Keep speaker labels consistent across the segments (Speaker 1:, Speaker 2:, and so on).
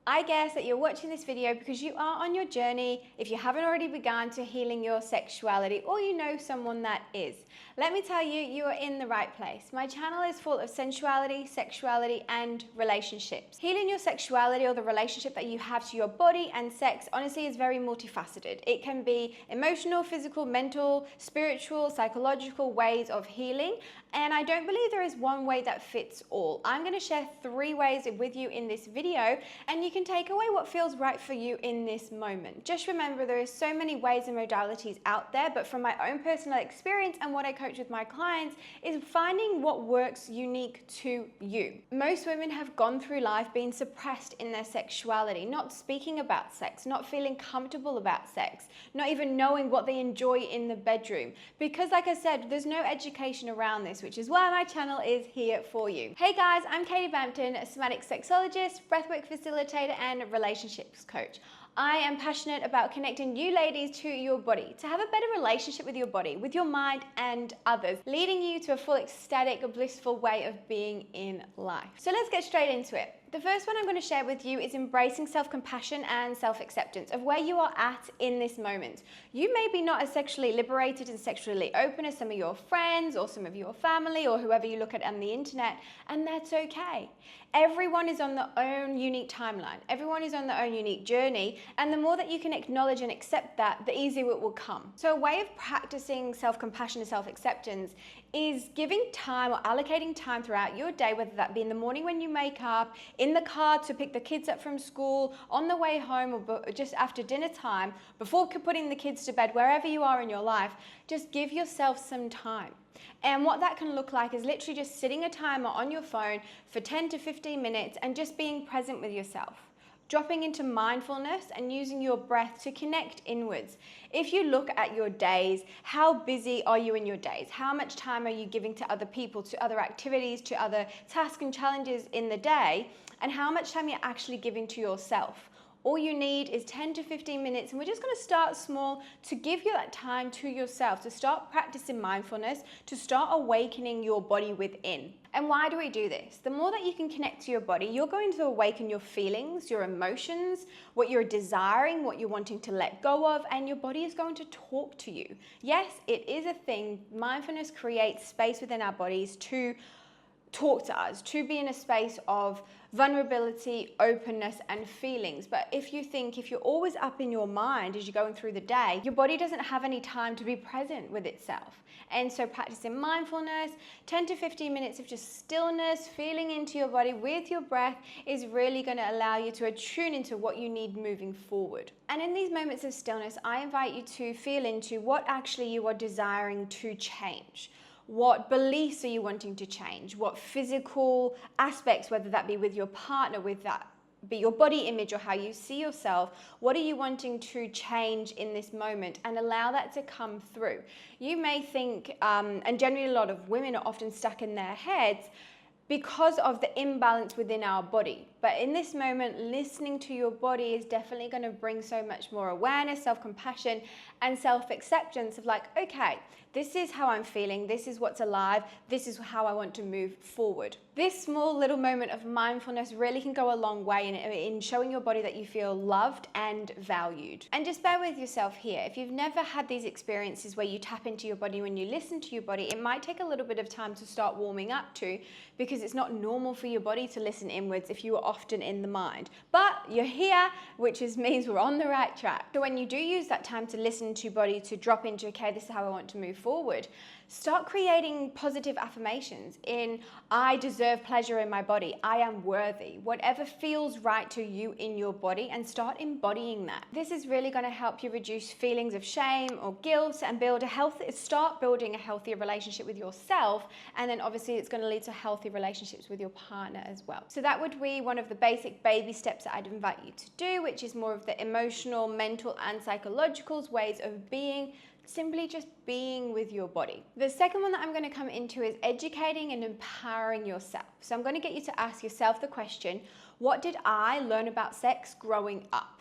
Speaker 1: I guess that you're watching this video because you are on your journey if you haven't already begun to healing your sexuality or you know someone that is. Let me tell you, you are in the right place. My channel is full of sensuality, sexuality, and relationships. Healing your sexuality or the relationship that you have to your body and sex honestly is very multifaceted. It can be emotional, physical, mental, spiritual, psychological ways of healing, and I don't believe there is one way that fits all. I'm going to share 3 ways with you in this video, and you can take away what feels right for you in this moment. Just remember, there are so many ways and modalities out there, but from my own personal experience and what I coach with my clients is finding what works unique to you. Most women have gone through life being suppressed in their sexuality, not speaking about sex, not feeling comfortable about sex, not even knowing what they enjoy in the bedroom. Because like I said, there's no education around this, which is why my channel is here for you. Hey guys, I'm Katie Bampton, a somatic sexologist, breathwork facilitator, and relationships coach. I am passionate about connecting you ladies to your body, to have a better relationship with your body, with your mind and others, leading you to a full ecstatic, blissful way of being in life. So let's get straight into it. The first one I'm going to share with you is embracing self-compassion and self-acceptance of where you are at in this moment. You may be not as sexually liberated and sexually open as some of your friends or some of your family or whoever you look at on the internet, and that's okay. Everyone is on their own unique timeline. Everyone is on their own unique journey, and the more that you can acknowledge and accept that, the easier it will come. So a way of practicing self-compassion and self-acceptance is giving time or allocating time throughout your day, whether that be in the morning when you make up, in the car to pick the kids up from school, on the way home, or just after dinner time, before putting the kids to bed, wherever you are in your life, just give yourself some time. And what that can look like is literally just setting a timer on your phone for 10 to 15 minutes and just being present with yourself. Dropping into mindfulness and using your breath to connect inwards. If you look at your days, how busy are you in your days? How much time are you giving to other people, to other activities, to other tasks and challenges in the day? And how much time you're actually giving to yourself? All you need is 10 to 15 minutes, and we're just going to start small to give you that time to yourself, to start practicing mindfulness, to start awakening your body within. And why do we do this? The more that you can connect to your body, you're going to awaken your feelings, your emotions, what you're desiring, what you're wanting to let go of, and your body is going to talk to you. Yes, it is a thing. Mindfulness creates space within our bodies to talk to us, to be in a space of vulnerability, openness, and feelings. But if you're always up in your mind as you're going through the day, your body doesn't have any time to be present with itself. And so practicing mindfulness, 10 to 15 minutes of just stillness, feeling into your body with your breath is really going to allow you to attune into what you need moving forward. And in these moments of stillness, I invite you to feel into what actually you are desiring to change. What beliefs are you wanting to change? What physical aspects, whether that be with your partner, with that be your body image or how you see yourself, what are you wanting to change in this moment, and allow that to come through. You may think, and generally a lot of women are often stuck in their heads because of the imbalance within our body. But in this moment, listening to your body is definitely going to bring so much more awareness, self-compassion, and self-acceptance of like, okay, this is how I'm feeling, this is what's alive, this is how I want to move forward. This small little moment of mindfulness really can go a long way in showing your body that you feel loved and valued. And just bear with yourself here. If you've never had these experiences where you tap into your body when you listen to your body, it might take a little bit of time to start warming up to, because it's not normal for your body to listen inwards if you are often in the mind. But you're here, which means we're on the right track. So when you do use that time to listen to your body, to drop into, okay, this is how I want to move forward, start creating positive affirmations in, I deserve pleasure in my body, I am worthy, whatever feels right to you in your body, and start embodying that. This is really going to help you reduce feelings of shame or guilt and start building a healthier relationship with yourself, and then obviously it's going to lead to healthy relationships with your partner as well. So that would be one of the basic baby steps that I'd invite you to do, which is more of the emotional, mental, and psychological ways of being, simply just being with your body. The second one that I'm going to come into is educating and empowering yourself. So I'm going to get you to ask yourself the question, what did I learn about sex growing up?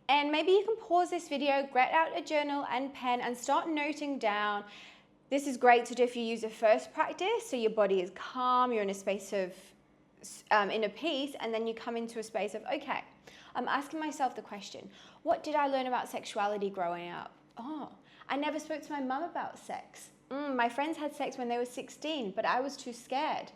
Speaker 1: And maybe you can pause this video, get out a journal and pen, and start noting down. This is great to do if you use a first practice, so your body is calm, you're in a space of inner peace, and then you come into a space of, okay, I'm asking myself the question, what did I learn about sexuality growing up? Oh, I never spoke to my mum about sex. My friends had sex when they were 16, but I was too scared.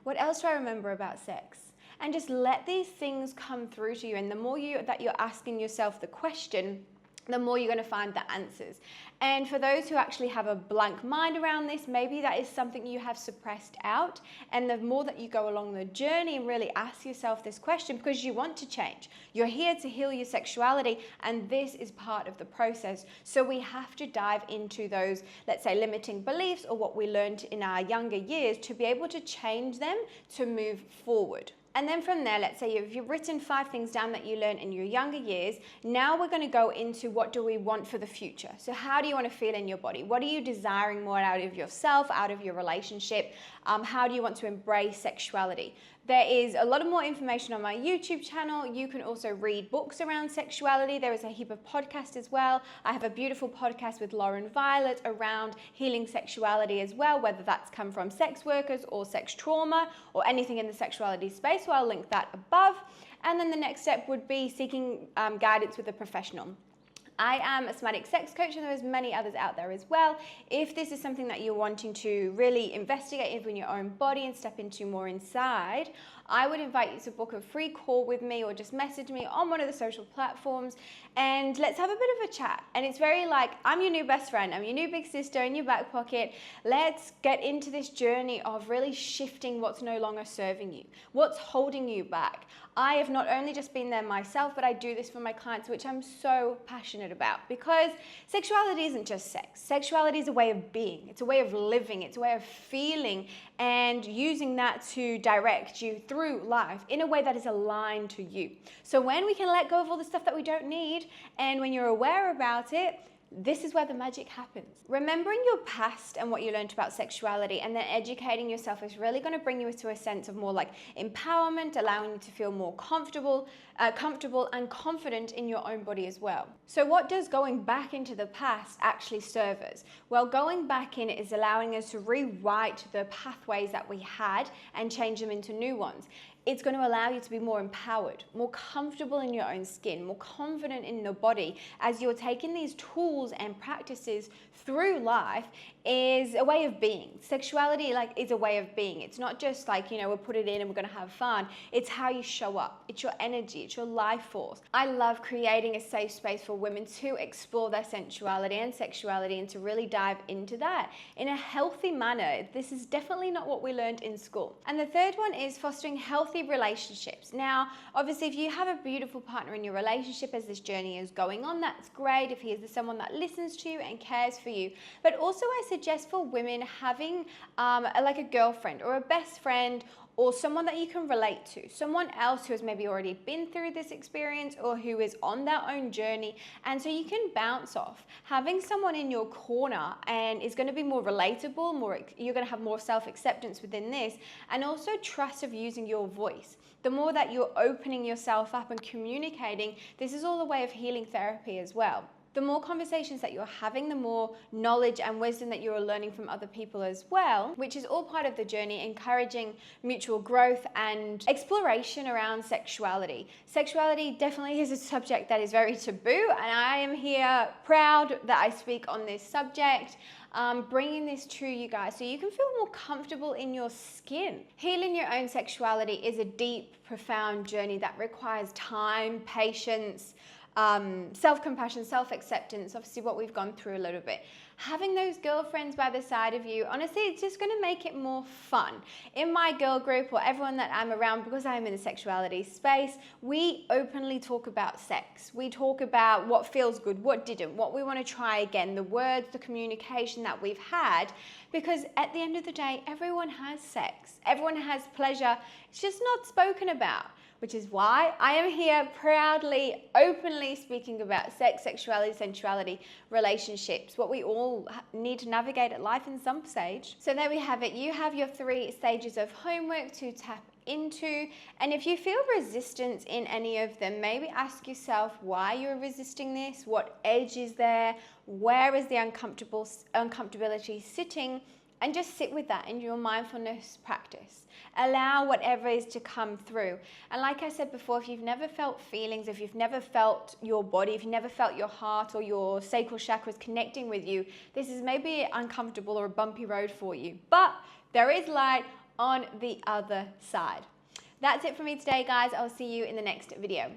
Speaker 1: What else do I remember about sex? And just let these things come through to you. And the more that you're asking yourself the question, the more you're going to find the answers. And for those who actually have a blank mind around this, maybe that is something you have suppressed out. And the more that you go along the journey and really ask yourself this question, because you want to change. You're here to heal your sexuality, and this is part of the process. So we have to dive into those, let's say, limiting beliefs or what we learned in our younger years to be able to change them to move forward. And then from there, let's say if you've written 5 things down that you learned in your younger years, now we're going to go into what do we want for the future. So how do you want to feel in your body? What are you desiring more out of yourself, out of your relationship? How do you want to embrace sexuality? There is a lot of more information on my YouTube channel. You can also read books around sexuality. There is a heap of podcasts as well. I have a beautiful podcast with Lauren Violet around healing sexuality as well, whether that's come from sex workers or sex trauma or anything in the sexuality space. So I'll link that above. And then the next step would be seeking guidance with a professional. I am a somatic sex coach, and there's many others out there as well. If this is something that you're wanting to really investigate in your own body and step into more inside, I would invite you to book a free call with me or just message me on one of the social platforms and let's have a bit of a chat. And it's very like, I'm your new best friend, I'm your new big sister in your back pocket. Let's get into this journey of really shifting what's no longer serving you, what's holding you back. I have not only just been there myself, but I do this for my clients, which I'm so passionate about, because sexuality isn't just sex. Sexuality is a way of being. It's a way of living. It's a way of feeling and using that to direct you through life in a way that is aligned to you. So when we can let go of all the stuff that we don't need, and when you're aware about it, this is where the magic happens. Remembering your past and what you learned about sexuality and then educating yourself is really going to bring you to a sense of more like empowerment, allowing you to feel more comfortable and confident in your own body as well. So what does going back into the past actually serve us? Well, going back in is allowing us to rewrite the pathways that we had and change them into new ones. It's going to allow you to be more empowered, more comfortable in your own skin, more confident in your body as you're taking these tools and practices through life is a way of being. Sexuality is a way of being. It's not just like, we'll put it in and we're going to have fun. It's how you show up. It's your energy. It's your life force. I love creating a safe space for women to explore their sensuality and sexuality and to really dive into that in a healthy manner. This is definitely not what we learned in school. And the third one is fostering healthy relationships. Now, obviously, if you have a beautiful partner in your relationship as this journey is going on, that's great. If he is someone that listens to you and cares for you. But also I suggest for women having a girlfriend or a best friend or someone that you can relate to, someone else who has maybe already been through this experience or who is on their own journey, and so you can bounce off. Having someone in your corner and is going to be more relatable, you're going to have more self-acceptance within this, and also trust of using your voice. The more that you're opening yourself up and communicating, this is all a way of healing therapy as well. The more conversations that you're having, the more knowledge and wisdom that you're learning from other people as well, which is all part of the journey, encouraging mutual growth and exploration around sexuality. Sexuality definitely is a subject that is very taboo, and I am here proud that I speak on this subject. Bringing this to you guys so you can feel more comfortable in your skin. Healing your own sexuality is a deep, profound journey that requires time, patience, self-compassion, self-acceptance, obviously what we've gone through a little bit. Having those girlfriends by the side of you, honestly, it's just going to make it more fun. In my girl group or everyone that I'm around, because I'm in the sexuality space, we openly talk about sex. We talk about what feels good, what didn't, what we want to try again, the words, the communication that we've had, because at the end of the day, everyone has sex. Everyone has pleasure. It's just not spoken about. Which is why I am here proudly, openly speaking about sex, sexuality, sensuality, relationships, what we all need to navigate at life in some stage. So there we have it. You have your 3 stages of homework to tap into, and if you feel resistance in any of them, maybe ask yourself why you're resisting this, what edge is there, where is the uncomfortability sitting, and just sit with that in your mindfulness practice. Allow whatever is to come through. And like I said before, if you've never felt feelings, if you've never felt your body, if you've never felt your heart or your sacral chakras connecting with you, this is maybe uncomfortable or a bumpy road for you. But there is light on the other side. That's it for me today, guys. I'll see you in the next video.